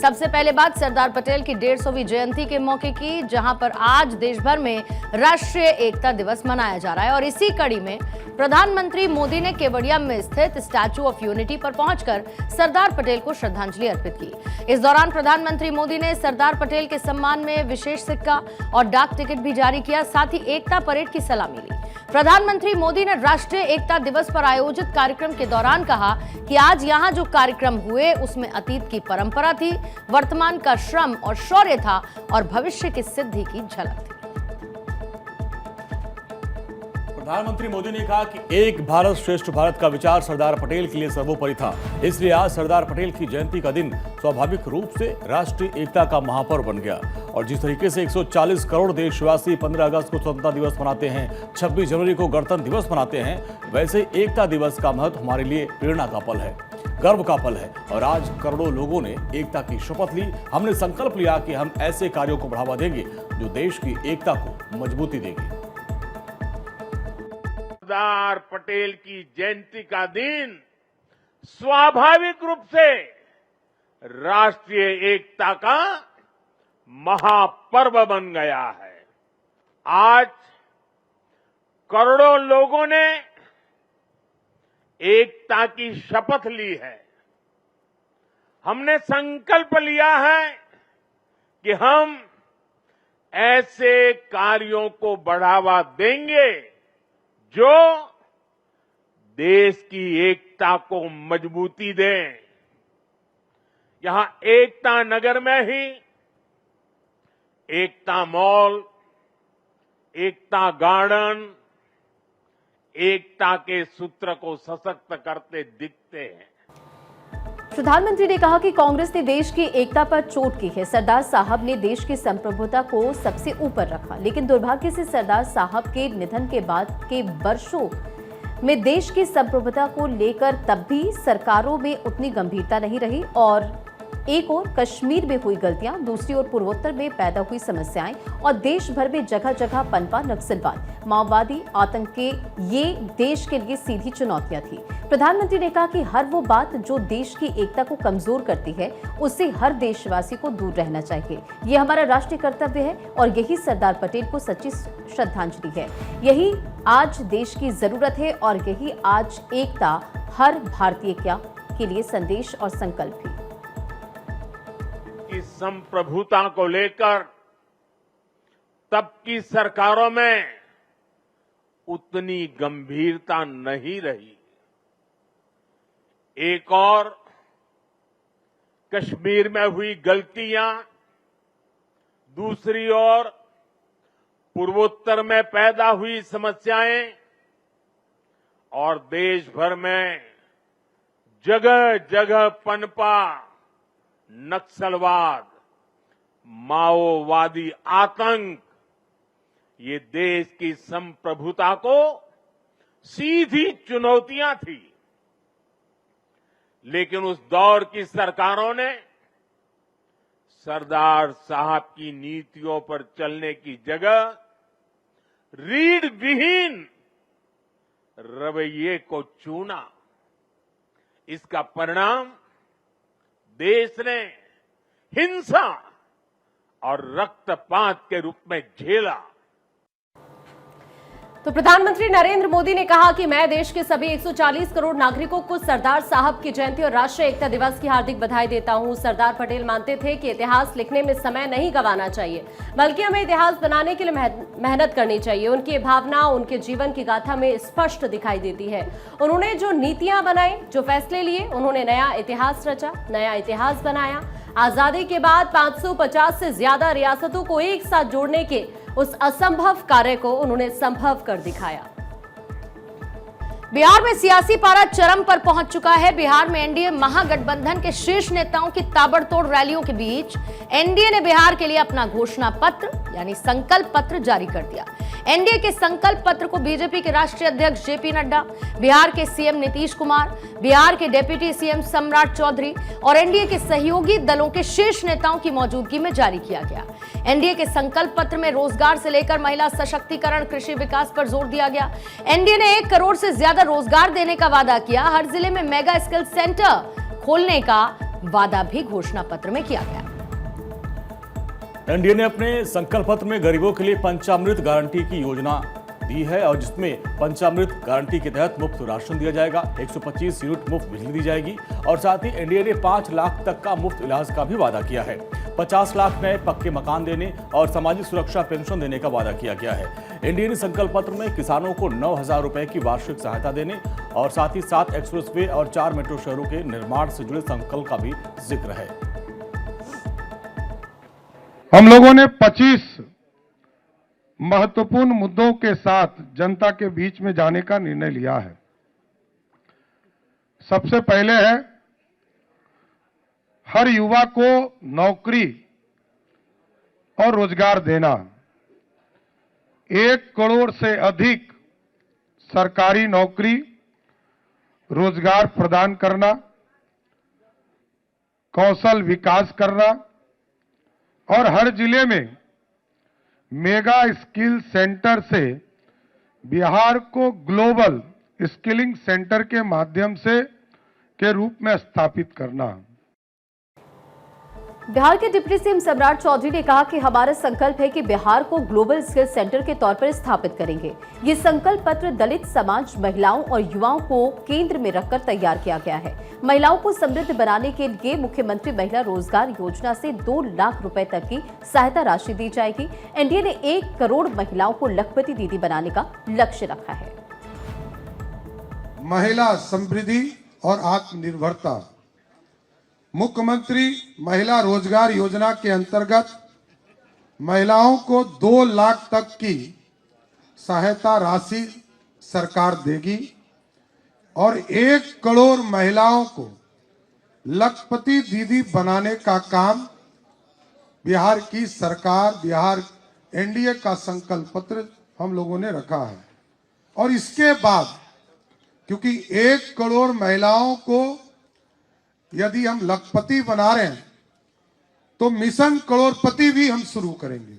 सबसे पहले बात सरदार पटेल की 150वीं जयंती के मौके की, जहां पर आज देश भर में राष्ट्रीय एकता दिवस मनाया जा रहा है और इसी कड़ी में प्रधानमंत्री मोदी ने केवड़िया में स्थित स्टैच्यू ऑफ यूनिटी पर पहुंचकर सरदार पटेल को श्रद्धांजलि अर्पित की। इस दौरान प्रधानमंत्री मोदी ने सरदार पटेल के सम्मान में विशेष सिक्का और डाक टिकट भी जारी किया, साथ ही एकता परेड की सलामी ली। प्रधानमंत्री मोदी ने राष्ट्रीय एकता दिवस पर आयोजित कार्यक्रम के दौरान कहा कि आज यहाँ जो कार्यक्रम हुए उसमें अतीत की परंपरा थी, वर्तमान का श्रम और शौर्य था और भविष्य की सिद्धि की झलक थी। प्रधानमंत्री मोदी ने कहा कि एक भारत श्रेष्ठ भारत का विचार सरदार पटेल के लिए सर्वोपरि था, इसलिए आज सरदार पटेल की जयंती का दिन स्वाभाविक रूप से राष्ट्रीय एकता का महापर्व बन गया। और जिस तरीके से 140 करोड़ देशवासी 15 अगस्त को स्वतंत्रता दिवस मनाते हैं, 26 जनवरी को गणतंत्र दिवस मनाते हैं, वैसे एकता दिवस का महत्व हमारे लिए प्रेरणा का पल है, गर्व का पल है। और आज करोड़ों लोगों ने एकता की शपथ ली। हमने संकल्प लिया कि हम ऐसे कार्यों को बढ़ावा देंगे जो देश की एकता को मजबूती देंगे। सरदार पटेल की जयंती का दिन स्वाभाविक रूप से राष्ट्रीय एकता का महापर्व बन गया है। आज करोड़ों लोगों ने एकता की शपथ ली है। हमने संकल्प लिया है कि हम ऐसे कार्यों को बढ़ावा देंगे जो देश की एकता को मजबूती दें। यहां एकता नगर में ही एकता मॉल, एकता गार्डन एकता के सूत्र को सशक्त करते दिखते हैं। प्रधानमंत्री ने कहा कि कांग्रेस ने देश की एकता पर चोट की है। सरदार साहब ने देश की संप्रभुता को सबसे ऊपर रखा, लेकिन दुर्भाग्य से सरदार साहब के निधन के बाद के वर्षों में देश की संप्रभुता को लेकर तब भी सरकारों में उतनी गंभीरता नहीं रही और एक ओर कश्मीर में हुई गलतियां, दूसरी ओर पूर्वोत्तर में पैदा हुई समस्याएं और देश भर में जगह जगह पनपा नक्सलवाद, माओवादी, आतंक के ये देश के लिए सीधी चुनौतियां थी। प्रधानमंत्री ने कहा कि हर वो बात जो देश की एकता को कमजोर करती है, उससे हर देशवासी को दूर रहना चाहिए। ये हमारा राष्ट्रीय कर्तव्य है और यही सरदार पटेल को सच्ची श्रद्धांजलि है। यही आज देश की जरूरत है और यही आज एकता हर भारतीय के लिए संदेश और संकल्प है। की संप्रभुता को लेकर तब की सरकारों में उतनी गंभीरता नहीं रही। एक और कश्मीर में हुई गलतियां, दूसरी ओर पूर्वोत्तर में पैदा हुई समस्याएं और देश भर में जगह जगह पनपा नक्सलवाद, माओवादी, आतंक, ये देश की संप्रभुता को सीधी चुनौतियां थी। लेकिन उस दौर की सरकारों ने सरदार साहब की नीतियों पर चलने की जगह रीढ़ विहीन रवैये को चुना। इसका परिणाम देश ने हिंसा और रक्तपात के रूप में झेला। तो प्रधानमंत्री नरेंद्र मोदी ने कहा कि मैं देश के सभी 140 करोड़ नागरिकों को सरदार साहब की जयंती और राष्ट्रीय एकता दिवस की हार्दिक बधाई देता हूं। सरदार पटेल मानते थे कि इतिहास लिखने में समय नहीं गंवाना चाहिए, बल्कि हमें इतिहास बनाने के लिए मेहनत करनी चाहिए। उनकी भावना उनके जीवन की गाथा में स्पष्ट दिखाई देती है। उन्होंने जो नीतियां बनाई, जो फैसले लिए, उन्होंने नया इतिहास रचा, नया इतिहास बनाया। आजादी के बाद 550 से ज्यादा रियासतों को एक साथ जोड़ने के उस असंभव कार्य को उन्होंने संभव कर दिखाया। बिहार में सियासी पारा चरम पर पहुंच चुका है। बिहार में एनडीए महागठबंधन के शीर्ष नेताओं की ताबड़तोड़ रैलियों के बीच एनडीए ने बिहार के लिए अपना घोषणा पत्र यानी संकल्प पत्र जारी कर दिया। एनडीए के संकल्प पत्र को बीजेपी के राष्ट्रीय अध्यक्ष जेपी नड्डा, बिहार के सीएम नीतीश कुमार, बिहार के डिप्टी सीएम सम्राट चौधरी और एनडीए के सहयोगी दलों के शीर्ष नेताओं की मौजूदगी में जारी किया गया। एनडीए के संकल्प पत्र में रोजगार से लेकर महिला सशक्तिकरण, कृषि विकास पर जोर दिया गया। एनडीए ने 1 करोड़ से ज्यादा रोजगार देने का वादा किया। हर जिले में मेगा स्किल सेंटर खोलने का वादा भी घोषणा पत्र में किया गया। एनडीए ने अपने संकल्प पत्र में गरीबों के लिए पंचामृत गारंटी की योजना दी है और जिसमें पंचामृत गारंटी के तहत मुफ्त राशन दिया जाएगा, 125 यूनिट मुफ्त बिजली दी जाएगी और साथ ही एनडीए ने 5 लाख तक का मुफ्त इलाज का भी वादा किया है। 50 लाख नए पक्के मकान देने और सामाजिक सुरक्षा पेंशन देने का वादा किया गया है। एनडीए ने संकल्प पत्र में किसानों को 9,000 रुपए की वार्षिक सहायता देने और साथ ही 7 एक्सप्रेसवे और 4 मेट्रो शहरों के निर्माण से जुड़े संकल्प का भी जिक्र है। हम लोगों ने 25 महत्वपूर्ण मुद्दों के साथ जनता के बीच में जाने का निर्णय लिया है। सबसे पहले है हर युवा को नौकरी और रोजगार देना। 1 करोड़ से अधिक सरकारी नौकरी, रोजगार प्रदान करना, कौशल विकास करना और हर जिले में मेगा स्किल सेंटर से बिहार को ग्लोबल स्किलिंग सेंटर के माध्यम से के रूप में स्थापित करना। बिहार के डिप्टी सीएम सम्राट चौधरी ने कहा कि हमारा संकल्प है कि बिहार को ग्लोबल स्किल सेंटर के तौर पर स्थापित करेंगे। ये संकल्प पत्र दलित समाज, महिलाओं और युवाओं को केंद्र में रखकर तैयार किया गया है। महिलाओं को समृद्ध बनाने के लिए मुख्यमंत्री महिला रोजगार योजना से 2 लाख रुपए तक की सहायता राशि दी जाएगी। एनडीए ने 1 करोड़ महिलाओं को लखपति दीदी बनाने का लक्ष्य रखा है। महिला समृद्धि और आत्मनिर्भरता, मुख्यमंत्री महिला रोजगार योजना के अंतर्गत महिलाओं को 2 लाख तक की सहायता राशि सरकार देगी और 1 करोड़ महिलाओं को लखपति दीदी बनाने का काम बिहार की सरकार, बिहार एनडीए का संकल्प पत्र हम लोगों ने रखा है। और इसके बाद क्योंकि 1 करोड़ महिलाओं को यदि हम लखपति बना रहे हैं तो मिशन करोड़पति भी हम शुरू करेंगे।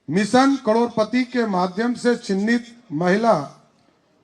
मिशन करोड़पति के माध्यम से चिन्हित महिला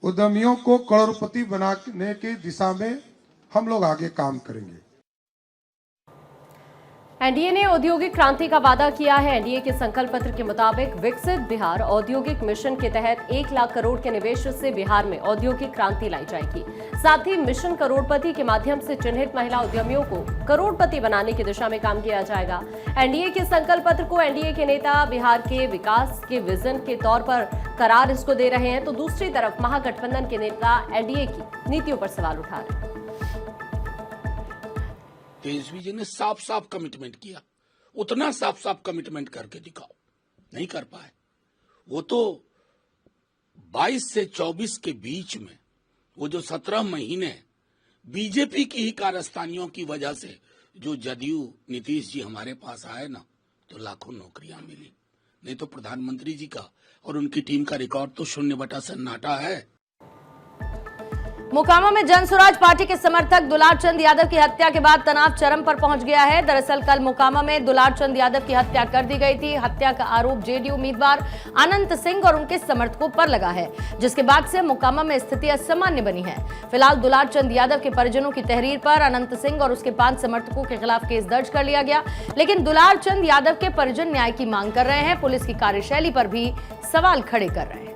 उद्यमियों को करोड़पति बनाने की दिशा में हम लोग आगे काम करेंगे। एनडीए ने औद्योगिक क्रांति का वादा किया है। एनडीए के संकल्प पत्र के मुताबिक विकसित बिहार औद्योगिक मिशन के तहत 1 लाख करोड़ के निवेश से बिहार में औद्योगिक क्रांति लाई जाएगी। साथ ही मिशन करोड़पति के माध्यम से चिन्हित महिला उद्यमियों को करोड़पति बनाने की दिशा में काम किया जाएगा। एनडीए के संकल्प पत्र को एनडीए के नेता बिहार के विकास के विजन के तौर पर करार इसको दे रहे हैं, तो दूसरी तरफ महागठबंधन के नेता एनडीए की नीतियों पर सवाल उठा रहे हैं। तेजस्वी जी ने साफ साफ कमिटमेंट किया, उतना साफ साफ कमिटमेंट करके दिखाओ, नहीं कर पाए। वो तो 22 से 24 के बीच में वो जो 17 महीने बीजेपी की ही कारस्तानियों की वजह से जो जदयू नीतीश जी हमारे पास आए ना, तो लाखों नौकरियां मिली। नहीं तो प्रधानमंत्री जी का और उनकी टीम का रिकॉर्ड तो 0/सन्नाटा है। मोकामा में जन स्वराज पार्टी के समर्थक दुलार चंद यादव की हत्या के बाद तनाव चरम पर पहुंच गया है। दरअसल कल मोकामा में दुलार चंद यादव की हत्या कर दी गई थी। हत्या का आरोप जेडीयू उम्मीदवार अनंत सिंह और उनके समर्थकों पर लगा है, जिसके बाद से मोकामा में स्थिति असामान्य बनी है। फिलहाल दुलार चंद यादव के परिजनों की तहरीर पर अनंत सिंह और उसके 5 समर्थकों के खिलाफ केस दर्ज कर लिया गया, लेकिन दुलार चंद यादव के परिजन न्याय की मांग कर रहे हैं। पुलिस की कार्यशैली पर भी सवाल खड़े कर रहे हैं।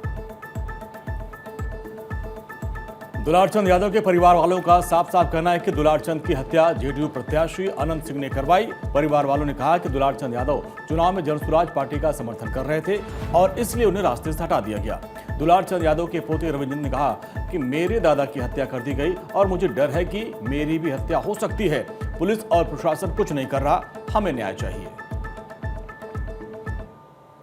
दुलार चंद यादव के परिवार वालों का साफ साफ कहना है कि दुलार चंद की हत्या जेडीयू प्रत्याशी अनंत सिंह ने करवाई। परिवार वालों ने कहा कि दुलार चंद यादव चुनाव में जन स्वराज पार्टी का समर्थन कर रहे थे और इसलिए उन्हें रास्ते से हटा दिया गया। दुलार चंद यादव के पोते रविंद्र ने कहा कि मेरे दादा की हत्या कर दी गई और मुझे डर है कि मेरी भी हत्या हो सकती है। पुलिस और प्रशासन कुछ नहीं कर रहा, हमें न्याय चाहिए।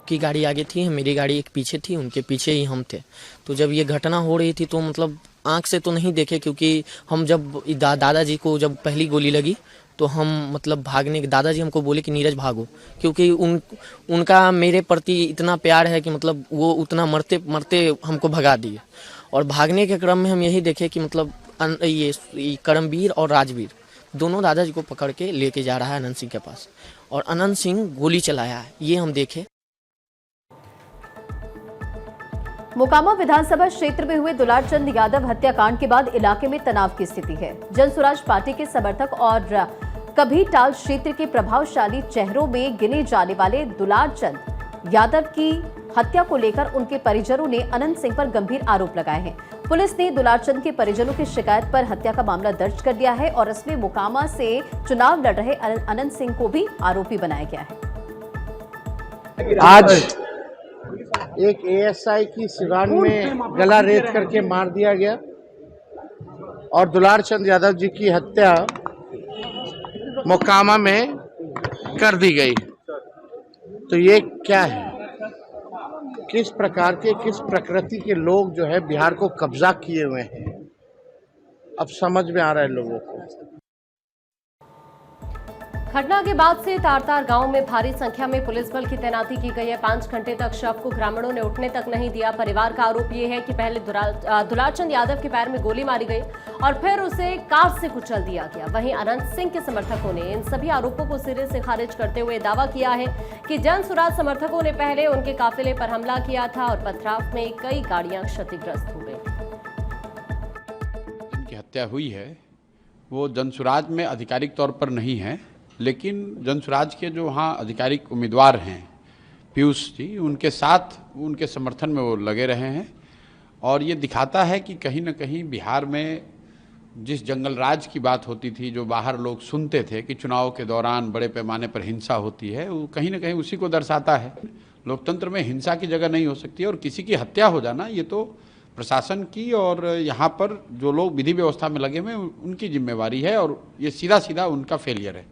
की गाड़ी आगे थी, मेरी गाड़ी एक पीछे थी, उनके पीछे ही हम थे। तो जब ये घटना हो रही थी तो मतलब आंख से तो नहीं देखे, क्योंकि हम जब दादाजी को जब पहली गोली लगी तो हम मतलब भागने, दादाजी हमको बोले कि नीरज भागो, क्योंकि उनका मेरे प्रति इतना प्यार है कि मतलब वो उतना मरते मरते हमको भगा दिए। और भागने के क्रम में हम यही देखे कि मतलब ये करमवीर और राजवीर दोनों दादाजी को पकड़ के लेके जा रहा है अनंत सिंह के पास, और अनंत सिंह गोली चलाया है, ये हम देखे। मोकामा विधानसभा क्षेत्र में हुए दुलारचंद यादव हत्याकांड के बाद इलाके में तनाव की स्थिति है। जनसुराज पार्टी के समर्थक और कभीटाल क्षेत्र के प्रभावशाली चेहरों में गिने जाने वाले दुलारचंद यादव की हत्या को लेकर उनके परिजनों ने अनंत सिंह पर गंभीर आरोप लगाए हैं। पुलिस ने दुलारचंद के परिजनों की शिकायत पर हत्या का मामला दर्ज कर दिया है और इसमें मोकामा से चुनाव लड़ रहे अनंत सिंह को भी आरोपी बनाया गया है। आज एक एएसआई की सिवान में गला रेत करके मार दिया गया और दुलारचंद यादव जी की हत्या मोकामा में कर दी गई। तो ये क्या है, किस प्रकार के, किस प्रकृति के लोग जो है बिहार को कब्जा किए हुए हैं, अब समझ में आ रहा है लोगों को। घटना के बाद से तारतार गांव में भारी संख्या में पुलिस बल की तैनाती की गई है। 5 घंटे तक शव को ग्रामीणों ने उठने तक नहीं दिया। परिवार का आरोप ये है कि पहले दुलारचंद यादव के पैर में गोली मारी गई और फिर उसे कार से कुचल दिया गया। वहीं अनंत सिंह के समर्थकों ने इन सभी आरोपों को सिरे से खारिज करते हुए दावा किया है कि जनसुराज समर्थकों ने पहले उनके काफिले पर हमला किया था और पथराव में कई गाड़ियां क्षतिग्रस्त हो गई। जिनकी हत्या हुई है वो जनसुराज में आधिकारिक तौर पर नहीं है, लेकिन जनसुराज के जो वहाँ आधिकारिक उम्मीदवार हैं पीयूष जी, उनके साथ उनके समर्थन में वो लगे रहे हैं। और ये दिखाता है कि कहीं न कहीं बिहार में जिस जंगल राज की बात होती थी, जो बाहर लोग सुनते थे कि चुनाव के दौरान बड़े पैमाने पर हिंसा होती है, वो कहीं न कहीं उसी को दर्शाता है। लोकतंत्र में हिंसा की जगह नहीं हो सकती और किसी की हत्या हो जाना ये तो प्रशासन की और यहाँ पर जो लोग विधि व्यवस्था में लगे हुए उनकी जिम्मेवारी है और ये सीधा सीधा उनका फेलियर है।